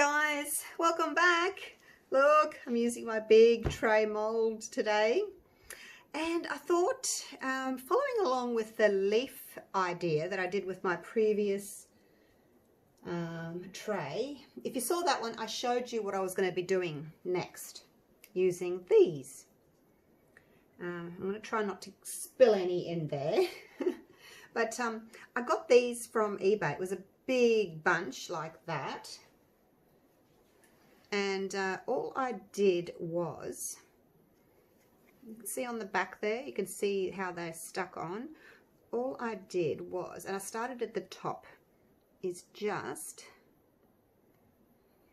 guys, welcome back. Look, I'm using my big tray mold today, and I thought following along with the leaf idea that I did with my previous tray, if you saw that one, I showed you what I was going to be doing next using these. I'm going to try not to spill any in there. But I got these from eBay. It was a big bunch like that. And all I did was, you can see on the back there, you can see how they're stuck on. All I did was, and I started at the top, is just,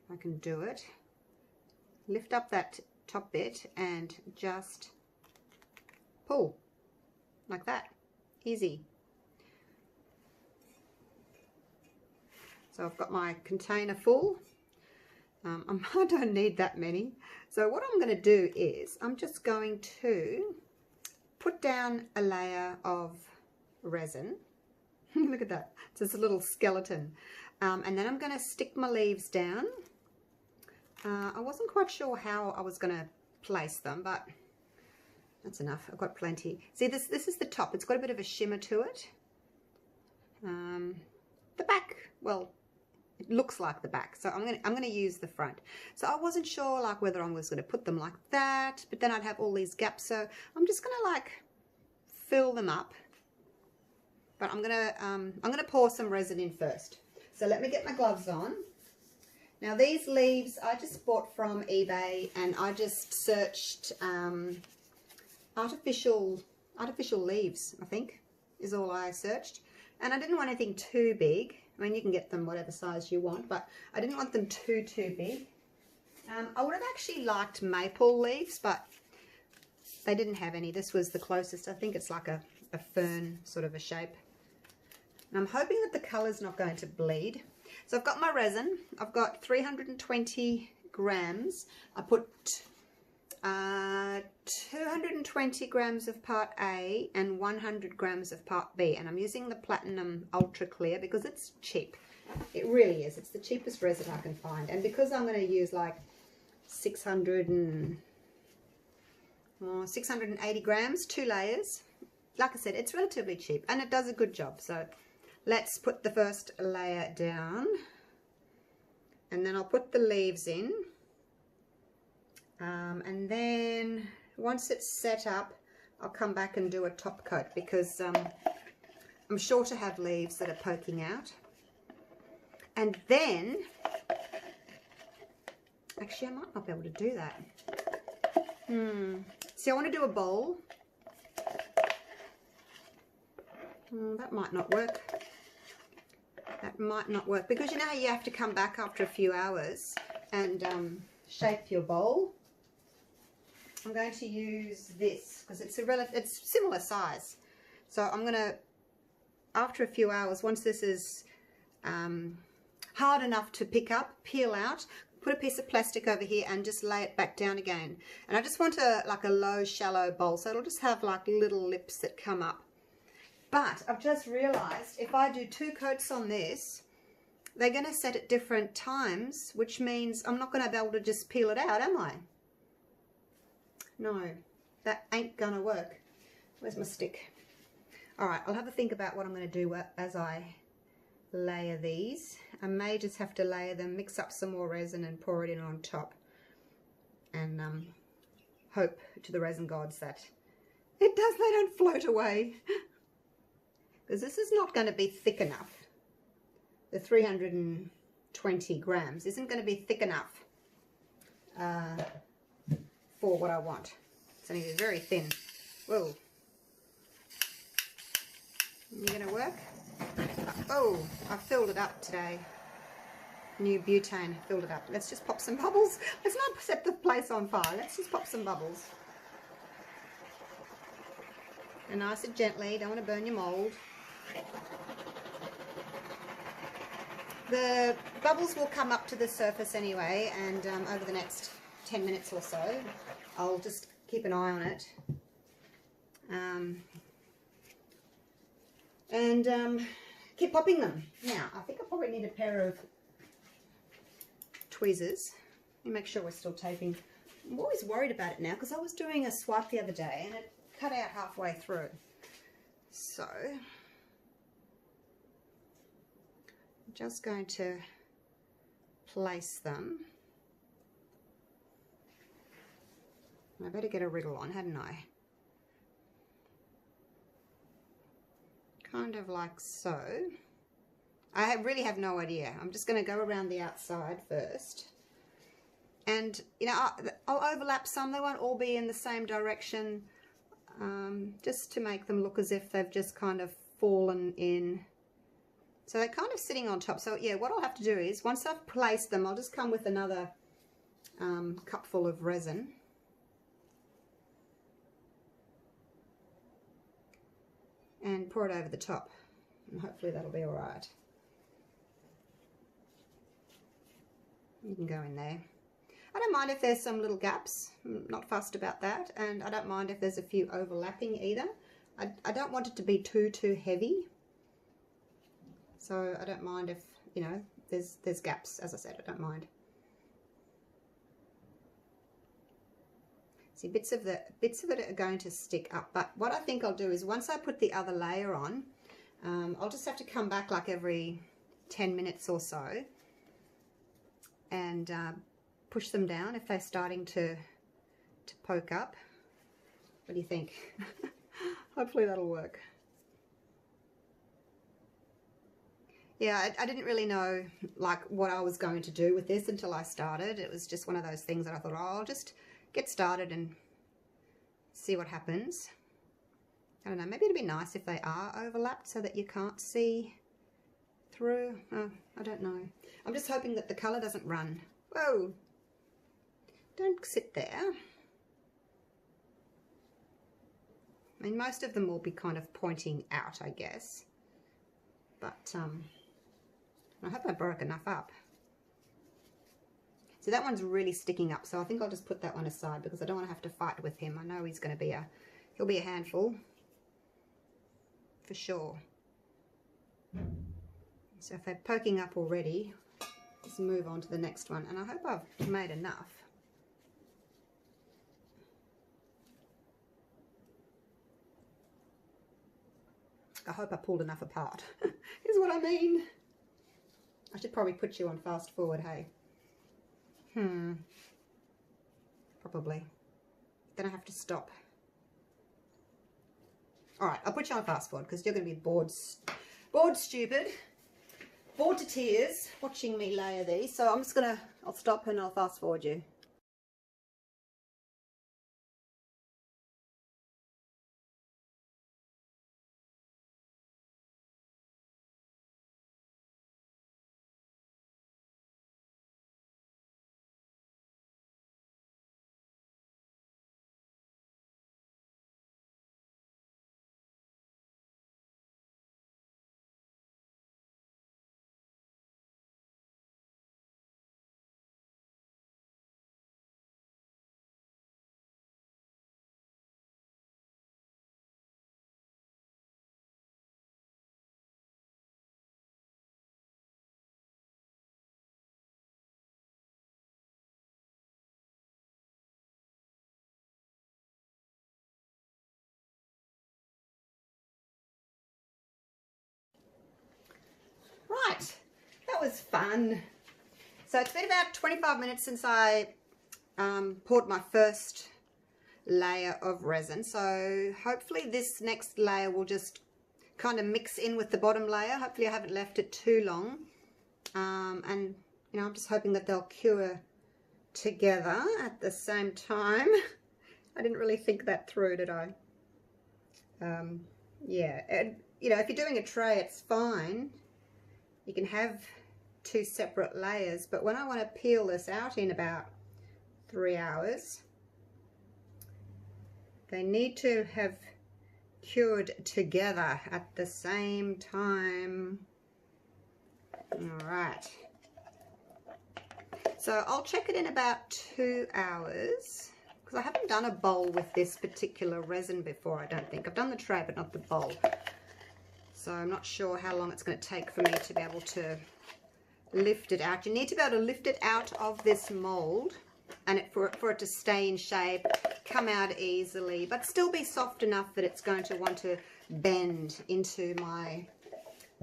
if I can do it, lift up that top bit and just pull like that. Easy. So I've got my container full. I don't need that many. So what I'm going to do is I'm just going to put down a layer of resin. Look at that. It's just a little skeleton. And then I'm going to stick my leaves down. I wasn't quite sure how I was going to place them, but that's enough. I've got plenty. See, this is the top. It's got a bit of a shimmer to it. The back, well, it looks like the back, so I'm gonna use the front. So I wasn't sure like whether I was gonna put them like that, but then I'd have all these gaps. So I'm just gonna like fill them up. But I'm gonna pour some resin in first. So let me get my gloves on. Now these leaves I just bought from eBay, and I just searched artificial leaves. I think is all I searched, and I didn't want anything too big. I mean, you can get them whatever size you want, but I didn't want them too big. I would have actually liked maple leaves, but they didn't have any. This was the closest. I think it's like a fern sort of a shape. And I'm hoping that the colour's not going to bleed. So I've got my resin. I've got 320 grams. I put 220 grams of part A and 100 grams of part B, and I'm using the Platinum Ultra Clear because it's cheap. It really is. It's the cheapest resin I can find, and because I'm going to use like 680 grams, 2 layers, like I said, it's relatively cheap and it does a good job. So let's put the first layer down, and then I'll put the leaves in. And then once it's set up, I'll come back and do a top coat because I'm sure to have leaves that are poking out. And then, actually I might not be able to do that. See, I want to do a bowl. That might not work. That might not work because you know how you have to come back after a few hours and shape your bowl. I'm going to use this because it's similar size. So I'm going to, after a few hours, once this is hard enough to pick up, peel out, put a piece of plastic over here and just lay it back down again. And I just want like a low, shallow bowl, so it'll just have like little lips that come up. But I've just realized if I do 2 coats on this, they're going to set at different times, which means I'm not going to be able to just peel it out, am I? No, that ain't gonna work. Where's my stick? Alright, I'll have a think about what I'm going to do as I layer these. I may just have to layer them, mix up some more resin and pour it in on top. And hope to the resin gods that they don't float away. Because this is not going to be thick enough. The 320 grams isn't going to be thick enough for what I want. It's only very thin. Whoa. You gonna work? Oh, I filled it up today. New butane, filled it up. Let's just pop some bubbles. Let's not set the place on fire. Let's just pop some bubbles. And nice and gently, don't want to burn your mold. The bubbles will come up to the surface anyway, and over the next 10 minutes or so, I'll just keep an eye on it. And keep popping them. Now, I think I probably need a pair of tweezers. Let me make sure we're still taping. I'm always worried about it now because I was doing a swipe the other day and it cut out halfway through. So I'm just going to place them. I better get a wriggle on, hadn't I? Kind of like so. I really have no idea. I'm just going to go around the outside first. And, you know, I'll overlap some. They won't all be in the same direction, just to make them look as if they've just kind of fallen in. So they're kind of sitting on top. So, yeah, what I'll have to do is, once I've placed them, I'll just come with another cupful of resin. And pour it over the top. And hopefully that'll be all right. You can go in there. I don't mind if there's some little gaps. I'm not fussed about that. And I don't mind if there's a few overlapping either. I don't want it to be too heavy. So I don't mind if, you know, there's gaps. As I said, I don't mind. See, bits of it are going to stick up. But what I think I'll do is once I put the other layer on, I'll just have to come back like every 10 minutes or so and push them down if they're starting to poke up. What do you think? Hopefully that'll work. Yeah, I didn't really know like what I was going to do with this until I started. It was just one of those things that I thought, oh, I'll just get started and see what happens. I don't know, maybe it'd be nice if they are overlapped so that you can't see through. Oh, I don't know. I'm just hoping that the colour doesn't run. Whoa! Don't sit there. I mean, most of them will be kind of pointing out, I guess. But I hope I broke enough up. So that one's really sticking up, so I think I'll just put that one aside because I don't want to have to fight with him. I know he's going to be he'll be a handful for sure. So if they're poking up already, let's move on to the next one. And I hope I've made enough. I hope I pulled enough apart, is what I mean. I should probably put you on fast forward, hey? Probably. Then I have to stop. Alright, I'll put you on fast forward because you're going to be bored stupid, bored to tears watching me layer these. So I'm just going to, I'll stop and I'll fast forward you. Right, that was fun. So it's been about 25 minutes since I poured my first layer of resin. So hopefully this next layer will just kind of mix in with the bottom layer. Hopefully I haven't left it too long. And, you know, I'm just hoping that they'll cure together at the same time. I didn't really think that through, did I? Yeah, and, you know, if you're doing a tray, it's fine. You can have two separate layers, but when I want to peel this out in about 3 hours, they need to have cured together at the same time. All right. So I'll check it in about 2 hours because I haven't done a bowl with this particular resin before, I don't think. I've done the tray, but not the bowl. So I'm not sure how long it's going to take for me to be able to lift it out. You need to be able to lift it out of this mold and for it to stay in shape, come out easily, but still be soft enough that it's going to want to bend into my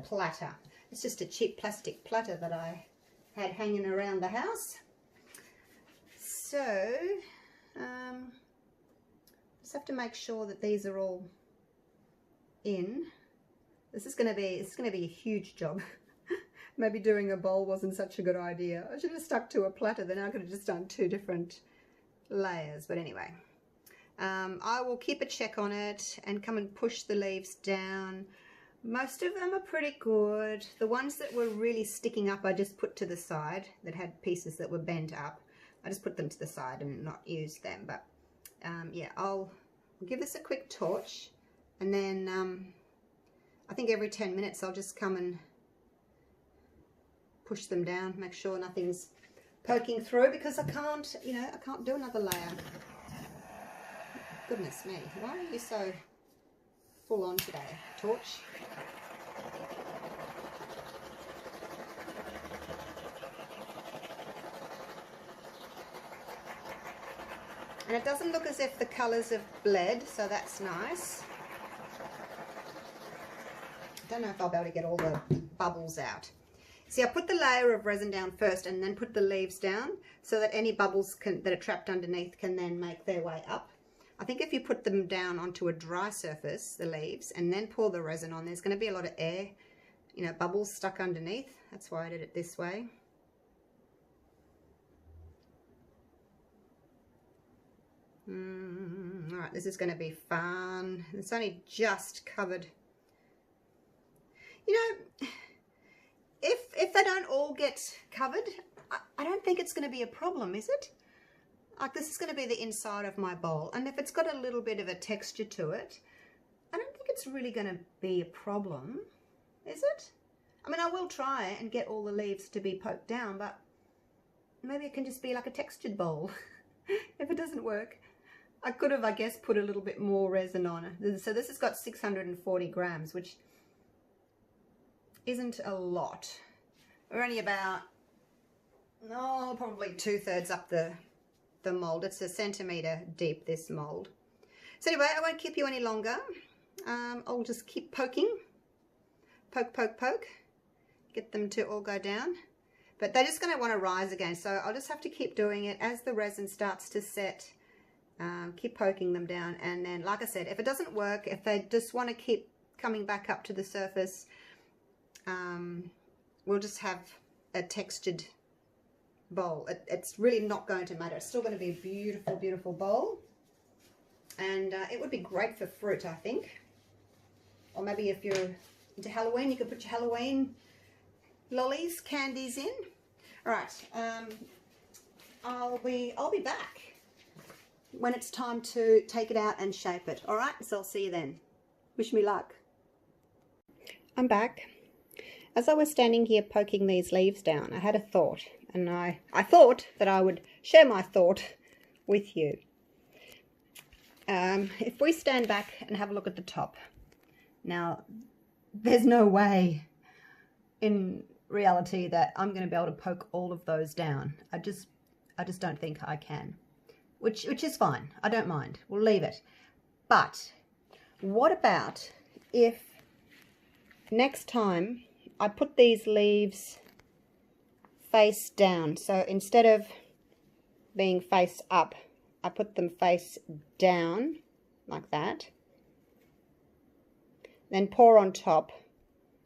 platter. It's just a cheap plastic platter that I had hanging around the house. So, just have to make sure that these are all in. This is going to be a huge job. Maybe doing a bowl wasn't such a good idea. I should have stuck to a platter, then I could have just done 2 different layers. But anyway, I will keep a check on it and come and push the leaves down. Most of them are pretty good. The ones that were really sticking up I just put to the side, that had pieces that were bent up. I just put them to the side and not use them. But yeah, I'll give this a quick torch, and then I think every 10 minutes I'll just come and push them down, make sure nothing's poking through, because I can't, you know, I can't do another layer. Goodness me, why are you so full on today, torch? And it doesn't look as if the colours have bled, so that's nice. I don't know if I'll be able to get all the bubbles out. See, I put the layer of resin down first and then put the leaves down so that any bubbles that are trapped underneath can then make their way up. I think if you put them down onto a dry surface, the leaves, and then pour the resin on, there's going to be a lot of air, you know, bubbles stuck underneath. That's why I did it this way. All right, this is going to be fun. It's only just covered. You know, if they don't all get covered, I don't think it's going to be a problem, is it? Like, this is going to be the inside of my bowl, and if it's got a little bit of a texture to it, I don't think it's really going to be a problem, is it? I mean, I will try and get all the leaves to be poked down, but maybe it can just be like a textured bowl. If it doesn't work, I could have, I guess, put a little bit more resin on it. So this has got 640 grams, which isn't a lot. We're only about, probably 2/3 up the mold. It's a centimetre deep, this mold. So anyway, I won't keep you any longer. I'll just keep poking. Poke, poke, poke. Get them to all go down. But they're just going to want to rise again. So I'll just have to keep doing it as the resin starts to set. Keep poking them down. And then, like I said, if it doesn't work, if they just want to keep coming back up to the surface, we'll just have a textured bowl. It's really not going to matter. It's still going to be a beautiful, beautiful bowl. And it would be great for fruit, I think. Or maybe if you're into Halloween, you could put your Halloween lollies, candies in. All right, I'll be back when it's time to take it out and shape it. All right, so I'll see you then. Wish me luck. I'm back. As I was standing here poking these leaves down, I had a thought, and I thought that I would share my thought with you. If we stand back and have a look at the top, now there's no way in reality that I'm going to be able to poke all of those down. I just don't think I can, which is fine. I don't mind. We'll leave it. But what about if next time I put these leaves face down? So instead of being face up, I put them face down like that. Then pour on top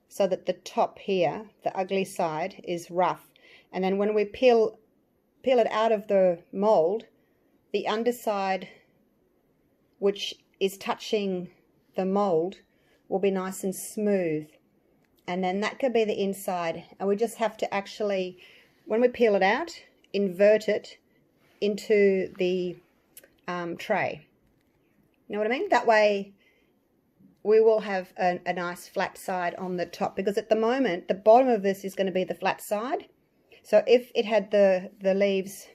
so that the top here, the ugly side, is rough. And then when we peel it out of the mold, the underside, which is touching the mold, will be nice and smooth. And then that could be the inside. And we just have to actually, when we peel it out, invert it into the tray. You know what I mean? That way we will have a nice flat side on the top, because at the moment the bottom of this is going to be the flat side. So if it had the leaves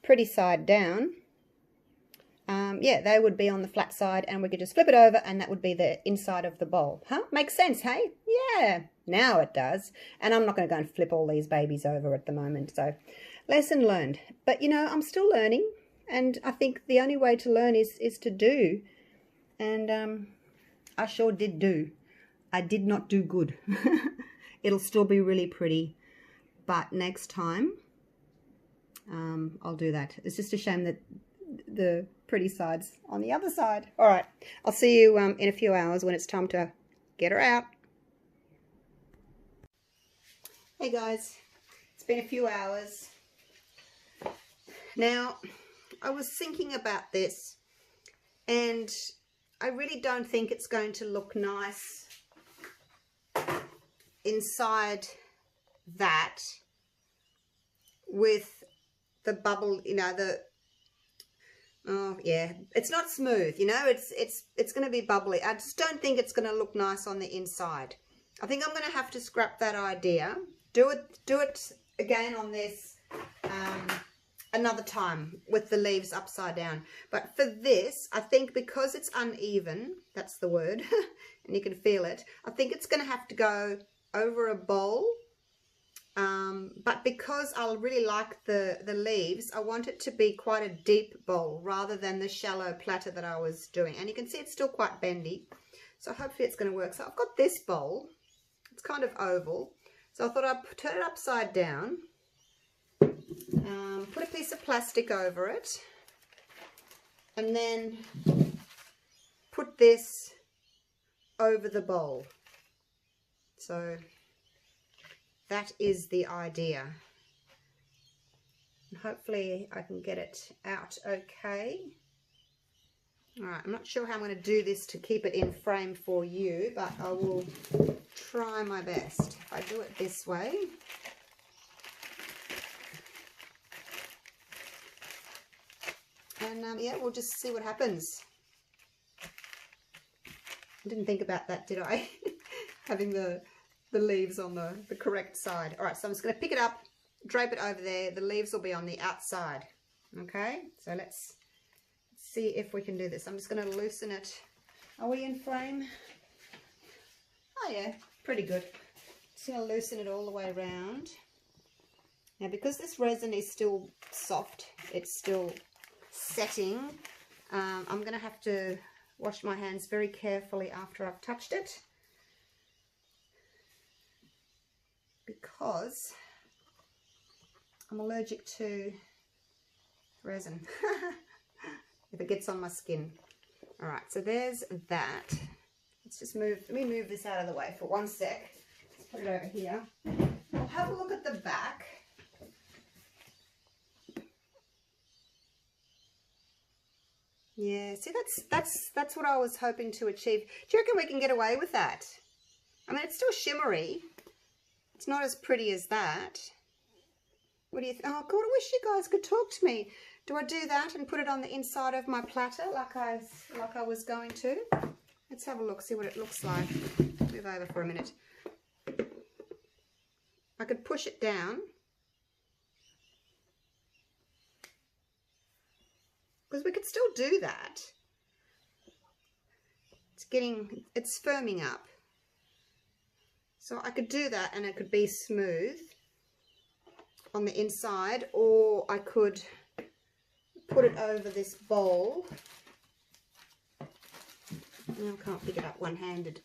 pretty side down, yeah, they would be on the flat side, and we could just flip it over and that would be the inside of the bowl. Huh? Makes sense, hey? Yeah, now it does. And I'm not going to go and flip all these babies over at the moment. So, lesson learned. But, you know, I'm still learning. And I think the only way to learn is to do. And I sure did do. I did not do good. It'll still be really pretty. But next time, I'll do that. It's just a shame that the pretty side's on the other side. All right, I'll see you in a few hours when it's time to get her out. Hey guys, it's been a few hours. Now, I was thinking about this, and I really don't think it's going to look nice inside that with the bubble, you know, oh yeah, it's not smooth, you know, it's going to be bubbly. I just don't think it's going to look nice on the inside. I think I'm going to have to scrap that idea. Do it again on this another time with the leaves upside down. But for this, I think because it's uneven, that's the word, and you can feel it, I think it's going to have to go over a bowl. But because I really like the leaves, I want it to be quite a deep bowl rather than the shallow platter that I was doing. And you can see it's still quite bendy. So hopefully it's going to work. So I've got this bowl. It's kind of oval. So I thought I'd turn it upside down. Put a piece of plastic over it. And then put this over the bowl. So that is the idea. And hopefully I can get it out okay. Alright, I'm not sure how I'm going to do this to keep it in frame for you, but I will try my best. If I do it this way. And yeah, we'll just see what happens. I didn't think about that, did I? Having the leaves on the correct side. All right, so I'm just going to pick it up, drape it over there. The leaves will be on the outside. Okay, so let's see if we can do this. I'm just going to loosen it. Are we in frame? Oh yeah, pretty good. Just going to loosen it all the way around. Now, because this resin is still soft, it's still setting, I'm going to have to wash my hands very carefully after I've touched it, because I'm allergic to resin if it gets on my skin. All right, so there's that. Let's just let me move this out of the way for 1 sec. Let's put it over here. We'll have a look at the back. Yeah, see, that's what I was hoping to achieve. Do you reckon we can get away with that? I mean, it's still shimmery. It's not as pretty as that. What do you think? Oh, God, I wish you guys could talk to me. Do I do that and put it on the inside of my platter like I was going to? Let's have a look, see what it looks like. Move over for a minute. I could push it down. Because we could still do that. It's firming up. So I could do that and it could be smooth on the inside, or I could put it over this bowl. Now I can't pick it up one-handed.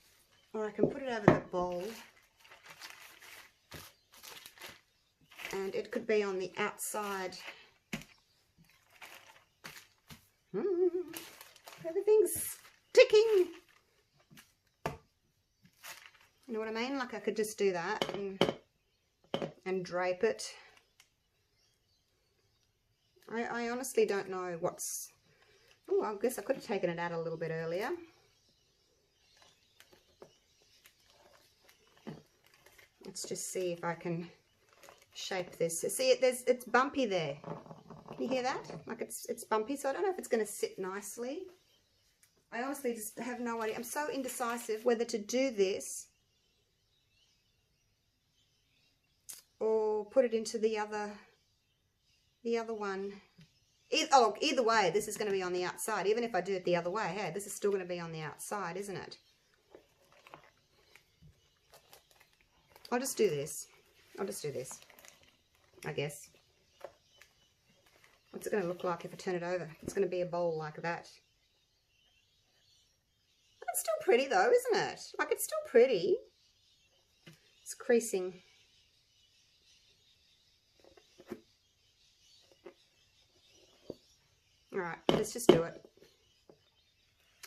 Or I can put it over the bowl and it could be on the outside. Everything's sticking. You know what I mean? Like I could just do that and drape it. I honestly don't know what's... Oh, I guess I could have taken it out a little bit earlier. Let's just see if I can shape this. See, it's bumpy there. Can you hear that? Like it's bumpy, so I don't know if it's going to sit nicely. I honestly just have no idea. I'm so indecisive whether to do this or put it into the other one Either way, this is going to be on the outside. Even if I do it the other way, hey, this is still going to be on the outside, isn't it? I'll just do this. I'll just do this, I guess. What's it going to look like if I turn it over? It's going to be a bowl like that. It's still pretty though, isn't it? Like, it's still pretty. It's creasing. Alright, let's just do it.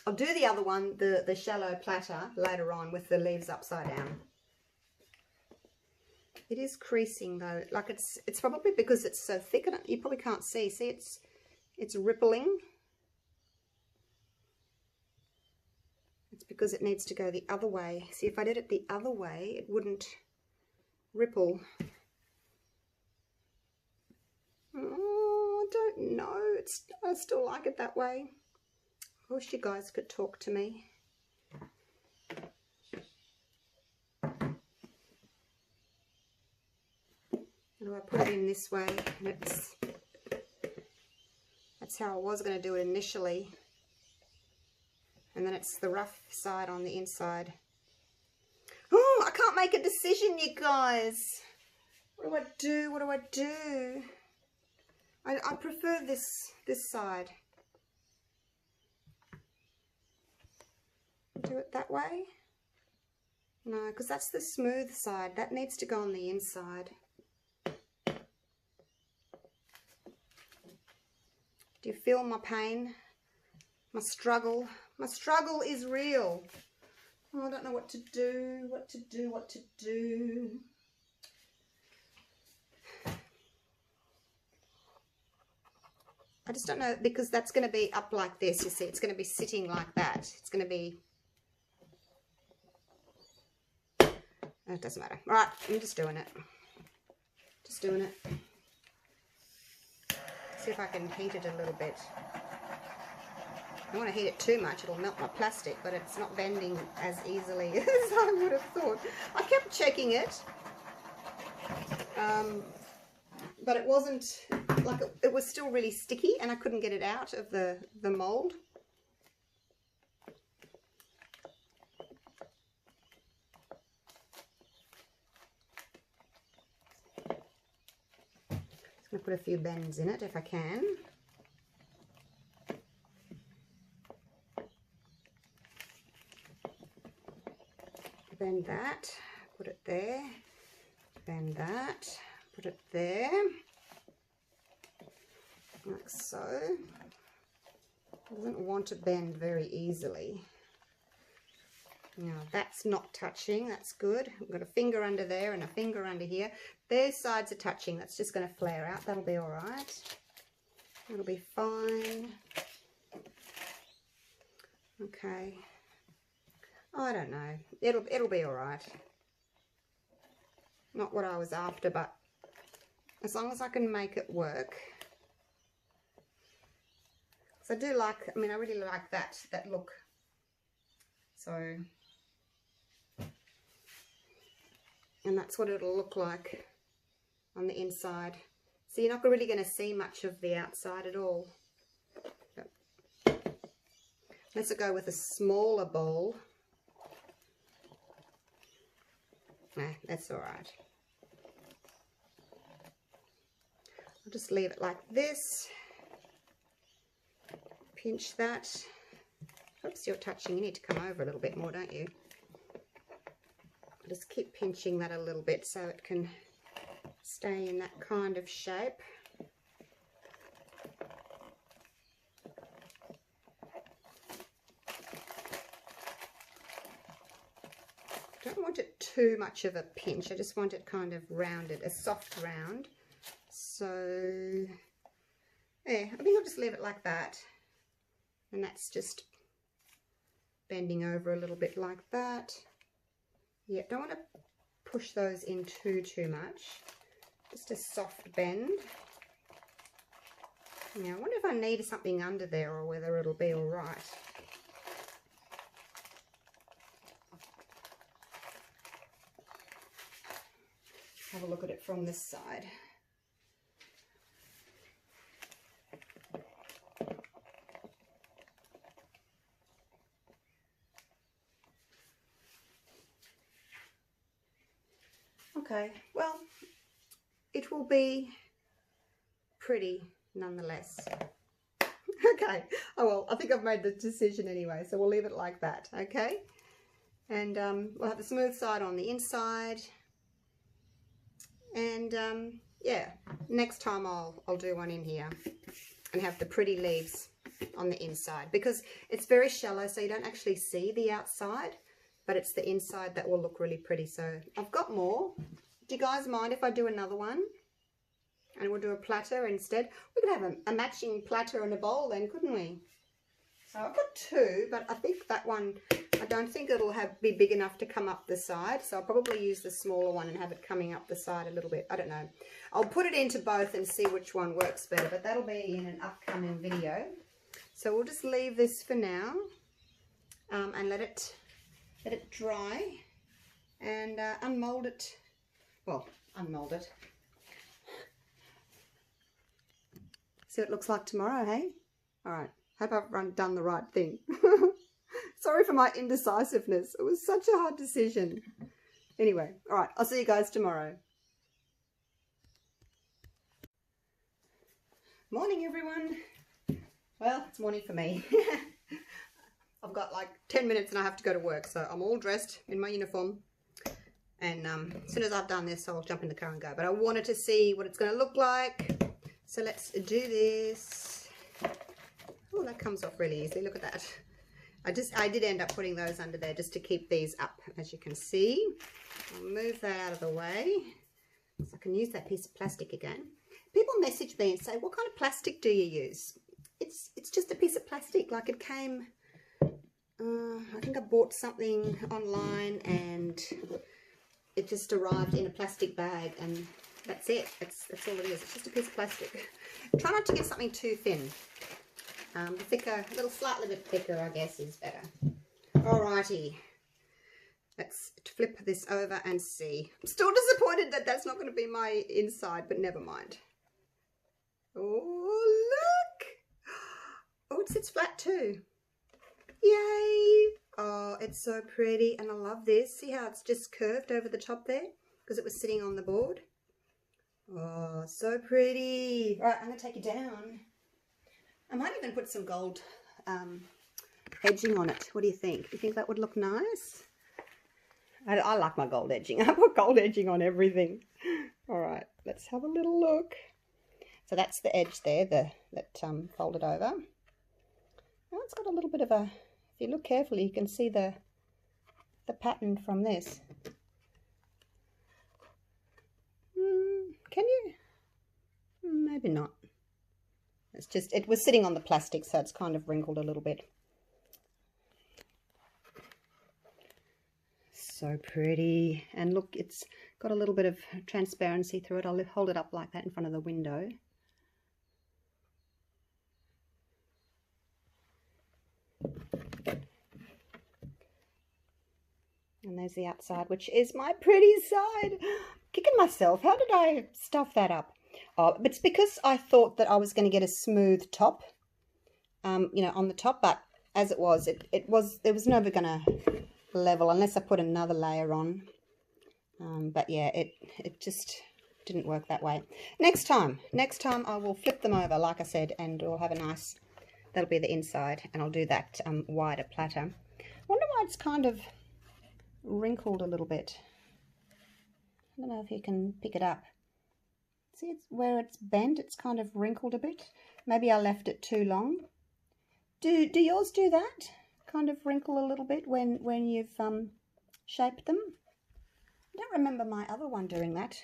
I'll do the other one, the shallow platter, later on with the leaves upside down. It is creasing though. Like, it's probably because it's so thick, and you probably can't see. See, it's rippling. It's because it needs to go the other way. See, if I did it the other way, it wouldn't ripple. Oh, I don't know. I still like it that way. I wish you guys could talk to me. Do I put it in this way? And that's how I was going to do it initially. And then it's the rough side on the inside. Oh, I can't make a decision, you guys. What do I do? What do I do? I prefer this side. Do it that way? No, because that's the smooth side. That needs to go on the inside. Do you feel my pain? My struggle? My struggle is real. Oh, I don't know what to do, what to do, what to do. I just don't know, because that's going to be up like this, you see. It's going to be sitting like that. It's going to be... It doesn't matter. All right, I'm just doing it. Just doing it. See if I can heat it a little bit. I don't want to heat it too much. It'll melt my plastic, but it's not bending as easily as I would have thought. I kept checking it. But it wasn't, like, it was still really sticky, and I couldn't get it out of the mold. Just going to put a few bends in it if I can. Bend that, put it there, bend that, put it there, like so. It doesn't want to bend very easily. Now that's not touching, that's good. I've got a finger under there and a finger under here. Their sides are touching, that's just going to flare out, that'll be alright. It'll be fine. Okay. I don't know. It'll be alright. Not what I was after, but as long as I can make it work. So I do like, I mean, I really like that look. So, and that's what it'll look like on the inside. So you're not really going to see much of the outside at all. Let's go with a smaller bowl. Nah, that's all right. I'll just leave it like this. Pinch that. Oops, you're touching. You need to come over a little bit more, don't you? I'll just keep pinching that a little bit so it can stay in that kind of shape. I don't want it too much of a pinch. I just want it kind of rounded, a soft round. So, yeah, I think I'll just leave it like that. And that's just bending over a little bit like that. Yeah, don't want to push those in too much. Just a soft bend. Now, I wonder if I need something under there or whether it'll be all right. Have a look at it from this side. Okay, well, it will be pretty nonetheless. Okay, oh well, I think I've made the decision anyway, so we'll leave it like that, okay? And we'll have the smooth side on the inside. And yeah, next time I'll do one in here and have the pretty leaves on the inside, because it's very shallow, so you don't actually see the outside, but it's the inside that will look really pretty. So I've got more. Do you guys mind if I do another one? And we'll do a platter instead. We could have a matching platter and a bowl then, couldn't we? So I've got two, but I think that one, I don't think it'll be big enough to come up the side. So I'll probably use the smaller one and have it coming up the side a little bit. I don't know. I'll put it into both and see which one works better, but that'll be in an upcoming video. So we'll just leave this for now and let it dry and unmold it. Well, unmold it. See what it looks like tomorrow, hey? All right. Hope I've done the right thing. Sorry for my indecisiveness. It was such a hard decision. Anyway, all right. I'll see you guys tomorrow. Morning, everyone. Well, it's morning for me. I've got like 10 minutes and I have to go to work, so I'm all dressed in my uniform. And as soon as I've done this, I'll jump in the car and go. But I wanted to see what it's going to look like. So let's do this. Oh, that comes off really easily. Look at that. I did end up putting those under there just to keep these up, as you can see. I'll move that out of the way so I can use that piece of plastic again. People message me and say, what kind of plastic do you use? It's just a piece of plastic. Like it came, I think I bought something online and it just arrived in a plastic bag, and that's it. That's all it is. It's just a piece of plastic. Try not to get something too thin. Thicker, a little slightly bit thicker, I guess, is better. Alrighty. Let's flip this over and see. I'm still disappointed that that's not going to be my inside, but never mind. Oh, look! Oh, it sits flat too. Yay! Oh, it's so pretty, and I love this. See how it's just curved over the top there? Because it was sitting on the board. Oh, so pretty. Right, I'm going to take it down. I might even put some gold edging on it. What do you think? Do you think that would look nice? I like my gold edging. I put gold edging on everything. All right, let's have a little look. So that's the edge there, that folded over. Now it's got a little bit of a, if you look carefully, you can see the pattern from this. Can you? Maybe not. It's just, it was sitting on the plastic, so it's kind of wrinkled a little bit. So pretty. And look, it's got a little bit of transparency through it. I'll hold it up like that in front of the window. And there's the outside, which is my pretty side. Kicking myself. How did I stuff that up? Oh, but it's because I thought that I was going to get a smooth top, you know, on the top. But as it was, it was never going to level unless I put another layer on. But yeah, it just didn't work that way. Next time I will flip them over, like I said, and we'll have a nice, that'll be the inside, and I'll do that wider platter. I wonder why it's kind of wrinkled a little bit. I don't know if you can pick it up. See, it's where it's bent, it's kind of wrinkled a bit. Maybe I left it too long. Do yours do that? Kind of wrinkle a little bit when you've shaped them? I don't remember my other one doing that.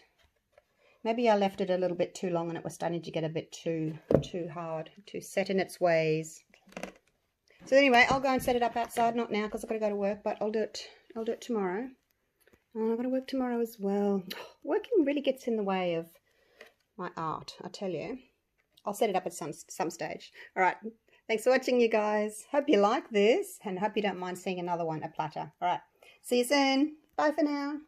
Maybe I left it a little bit too long and it was starting to get a bit too hard, too set in its ways. So anyway, I'll go and set it up outside, not now because I've got to go to work, but I'll do it tomorrow. Oh, I've got to work tomorrow as well. Working really gets in the way of my art, I tell you. I'll set it up at some stage. All right. Thanks for watching, you guys. Hope you like this and hope you don't mind seeing another one, a platter. All right. See you soon. Bye for now.